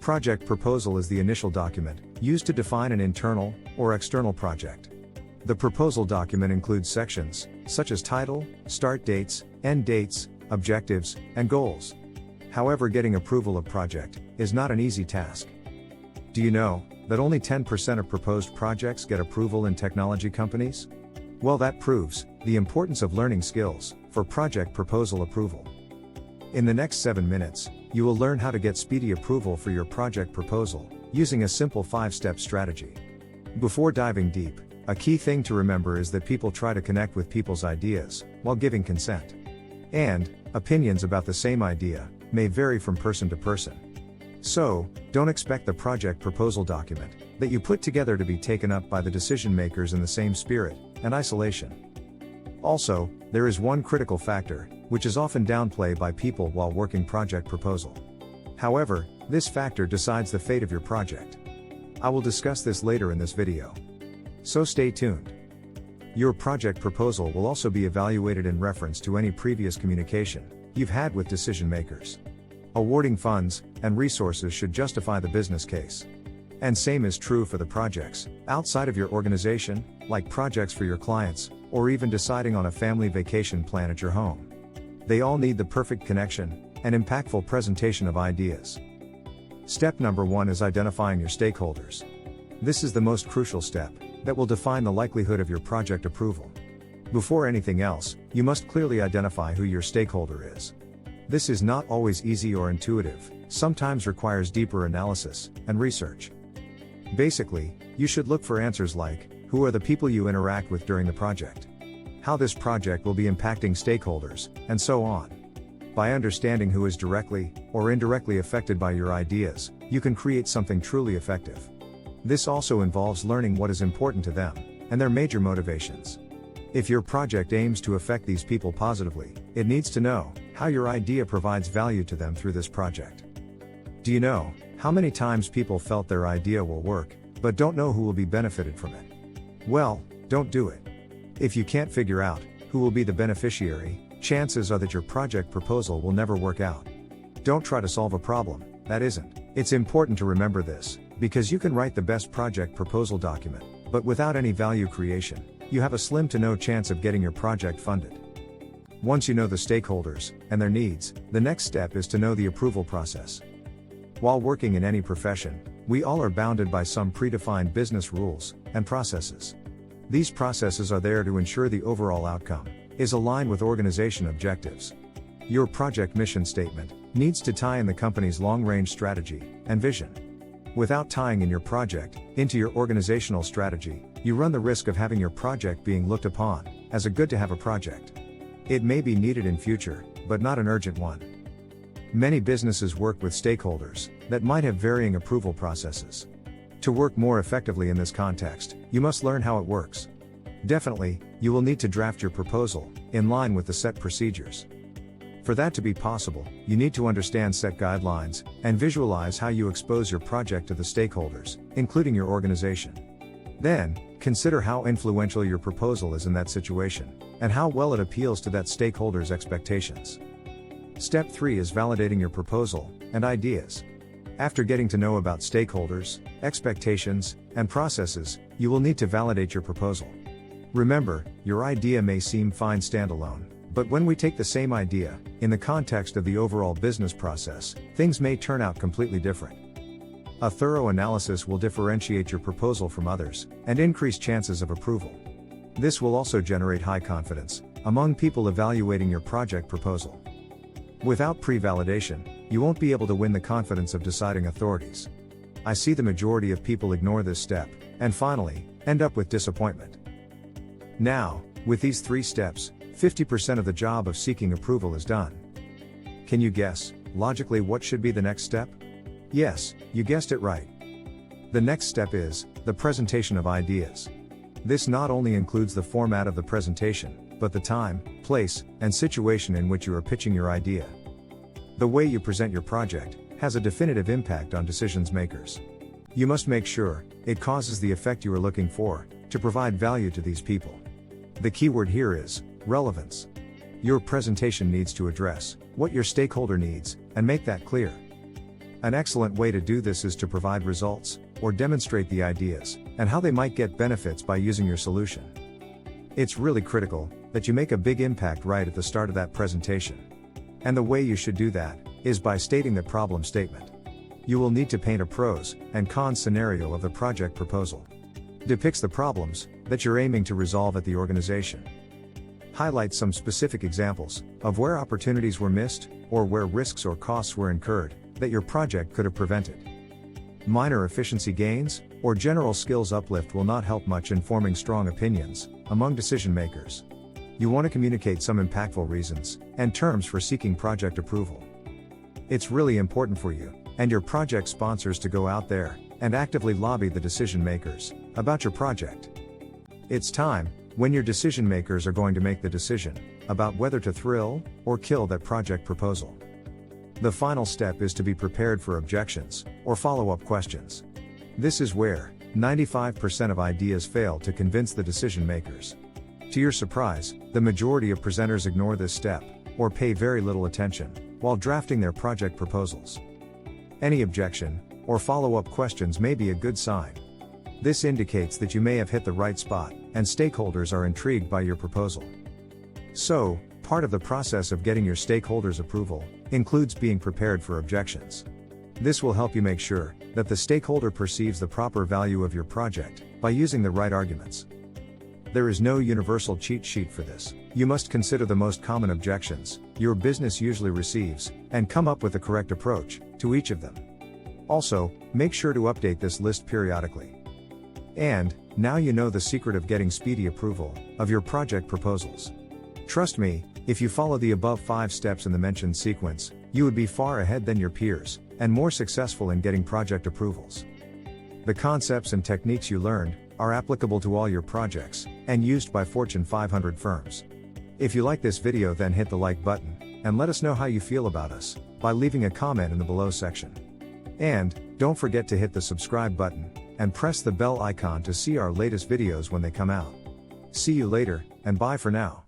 project proposal is the initial document, used to define an internal or external project. The proposal document includes sections, such as title, start dates, end dates, objectives, and goals. However, getting approval of project is not an easy task. Do you know that only 10% of proposed projects get approval in technology companies? Well, that proves the importance of learning skills for project proposal approval. In the next 7 minutes, you will learn how to get speedy approval for your project proposal using a simple 5-step strategy. Before diving deep, a key thing to remember is that people try to connect with people's ideas while giving consent. And opinions about the same idea may vary from person to person. So, don't expect the project proposal document that you put together to be taken up by the decision makers in the same spirit and isolation. Also, there is one critical factor, which is often downplayed by people while working project proposal. However, this factor decides the fate of your project. I will discuss this later in this video. So stay tuned. Your project proposal will also be evaluated in reference to any previous communication you've had with decision makers. Awarding funds and resources should justify the business case. And same is true for the projects outside of your organization, like projects for your clients, or even deciding on a family vacation plan at your home. They all need the perfect connection and impactful presentation of ideas. Step number 1 is identifying your stakeholders. This is the most crucial step that will define the likelihood of your project approval. Before anything else, you must clearly identify who your stakeholder is. This is not always easy or intuitive, sometimes requires deeper analysis and research. Basically, you should look for answers like, who are the people you interact with during the project? How this project will be impacting stakeholders, and so on. By understanding who is directly or indirectly affected by your ideas, you can create something truly effective. This also involves learning what is important to them and their major motivations. If your project aims to affect these people positively, it needs to know how your idea provides value to them through this project. Do you know how many times people felt their idea will work, but don't know who will be benefited from it? Well, don't do it. If you can't figure out who will be the beneficiary, chances are that your project proposal will never work out. Don't try to solve a problem that isn't. It's important to remember this, because you can write the best project proposal document, but without any value creation, you have a slim to no chance of getting your project funded. Once you know the stakeholders and their needs, the next step is to know the approval process. While working in any profession, we all are bounded by some predefined business rules and processes. These processes are there to ensure the overall outcome is aligned with organization objectives. Your project mission statement needs to tie in the company's long-range strategy and vision. Without tying in your project into your organizational strategy, you run the risk of having your project being looked upon as a good-to-have project. It may be needed in future, but not an urgent one. Many businesses work with stakeholders that might have varying approval processes. To work more effectively in this context, you must learn how it works. Definitely, you will need to draft your proposal in line with the set procedures. For that to be possible, you need to understand set guidelines and visualize how you expose your project to the stakeholders, including your organization. Then, consider how influential your proposal is in that situation, and how well it appeals to that stakeholder's expectations. Step 3 is validating your proposal and ideas. After getting to know about stakeholders, expectations, and processes, you will need to validate your proposal. Remember, your idea may seem fine standalone, but when we take the same idea, in the context of the overall business process, things may turn out completely different. A thorough analysis will differentiate your proposal from others, and increase chances of approval. This will also generate high confidence among people evaluating your project proposal. Without pre-validation, you won't be able to win the confidence of deciding authorities. I see the majority of people ignore this step, and finally, end up with disappointment. Now, with these 3 steps, 50% of the job of seeking approval is done. Can you guess, logically, what should be the next step? Yes, you guessed it right. The next step is the presentation of ideas. This not only includes the format of the presentation, but the time, place, and situation in which you are pitching your idea. The way you present your project has a definitive impact on decision makers. You must make sure it causes the effect you are looking for to provide value to these people. The keyword here is relevance. Your presentation needs to address what your stakeholder needs and make that clear. An excellent way to do this is to provide results, or demonstrate the ideas, and how they might get benefits by using your solution. It's really critical that you make a big impact right at the start of that presentation. And the way you should do that is by stating the problem statement. You will need to paint a pros and cons scenario of the project proposal. Depicts the problems that you're aiming to resolve at the organization. Highlight some specific examples of where opportunities were missed, or where risks or costs were incurred that your project could have prevented. Minor efficiency gains or general skills uplift will not help much in forming strong opinions among decision makers. You want to communicate some impactful reasons and terms for seeking project approval. It's really important for you and your project sponsors to go out there and actively lobby the decision makers about your project. It's time when your decision makers are going to make the decision about whether to thrill or kill that project proposal. The final step is to be prepared for objections or follow-up questions. This is where 95% of ideas fail to convince the decision makers. To your surprise, the majority of presenters ignore this step or pay very little attention while drafting their project proposals. Any objection or follow-up questions may be a good sign. This indicates that you may have hit the right spot and stakeholders are intrigued by your proposal. So, part of the process of getting your stakeholders' approval includes being prepared for objections. This will help you make sure that the stakeholder perceives the proper value of your project by using the right arguments. There is no universal cheat sheet for this. You must consider the most common objections your business usually receives and come up with the correct approach to each of them. Also, make sure to update this list periodically. And now you know the secret of getting speedy approval of your project proposals. Trust me, if you follow the above 5 steps in the mentioned sequence, you would be far ahead than your peers and more successful in getting project approvals. The concepts and techniques you learned are applicable to all your projects and used by Fortune 500 firms. If you like this video, then hit the like button and let us know how you feel about us by leaving a comment in the below section. And don't forget to hit the subscribe button and press the bell icon to see our latest videos when they come out. See you later, and bye for now.